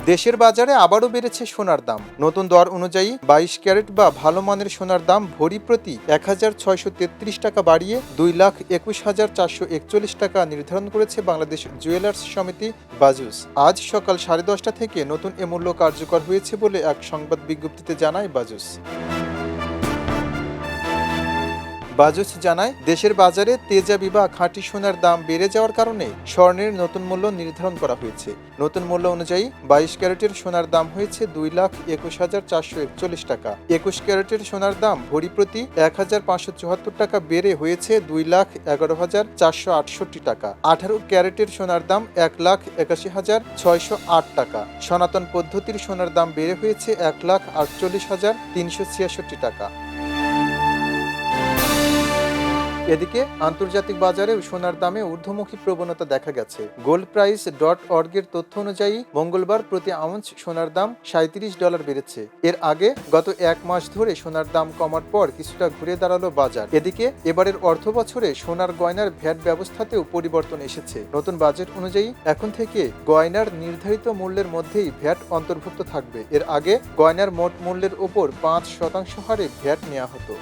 দেশের বাজারে আবারও বেড়েছে সোনার দাম। নতুন দর অনুযায়ী 22 ক্যারেট বা ভালো মানের সোনার দাম ভরি প্রতি 1,633 টাকা বাড়িয়ে 2,21,441 টাকা নির্ধারণ করেছে বাংলাদেশ জুয়েলার্স সমিতি বাজুস। আজ সকাল 10:30 থেকে নতুন এ মূল্য কার্যকর হয়েছে বলে এক সংবাদ বিজ্ঞপ্তিতে জানায় বাজুস। বাজুস জানায়, দেশের বাজারে তেজাবি বা খাঁটি সোনার দাম বেড়ে যাওয়ার কারণে স্বর্ণের নতুন মূল্য নির্ধারণ করা হয়েছে। নতুন মূল্য অনুযায়ী 22 ক্যারেটের সোনার দাম হয়েছে 2,21,441 টাকা। 21 ক্যারেটের সোনার দাম ভরি প্রতি 1,574 টাকা বেড়ে হয়েছে 2,11,468 টাকা। 18 ক্যারেটের সোনার দাম 1,81,608 টাকা। সনাতন পদ্ধতির সোনার দাম বেড়ে হয়েছে 1,48,366 টাকা। এদিকে আন্তর্জাতিক বাজারে সোনার দামে ঊর্ধ্বমুখী প্রবণতা দেখা গেছে। goldprice.org এর তথ্য অনুযায়ী মঙ্গলবার প্রতি আউন্স সোনার দাম $37 বেড়েছে। এর আগে গত এক মাস ধরে সোনার দাম কমার পর কিছুটা ঘুরে দাঁড়ালো বাজার। এদিকে এবারের অর্থ বছরে সোনার গয়নার ভ্যাট ব্যবস্থাতেও পরিবর্তন এসেছে। নতুন বাজেট অনুযায়ী এখন থেকে গয়নার নির্ধারিত মূল্যের মধ্যেই ভ্যাট অন্তর্ভুক্ত থাকবে। এর আগে গয়নার মোট মূল্যের ওপর 5% হারে ভ্যাট নেওয়া হতো।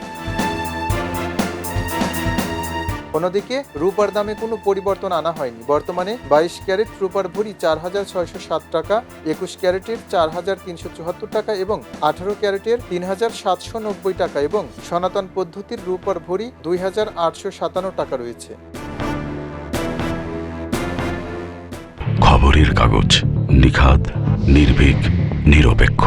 অন্যদিকে রূপার দামে কোনো পরিবর্তন আনা হয়নি। বর্তমানে 22 ক্যারেট রূপার ভরি 4,607 টাকা, 21 ক্যারেটের 4,374 টাকা এবং 18 ক্যারেটের 3,790 টাকা এবং সনাতন পদ্ধতির রূপার ভরি 2,857 টাকা রয়েছে। খবরের কাগজ, নিখাদ, নির্ভীক, নিরপেক্ষ।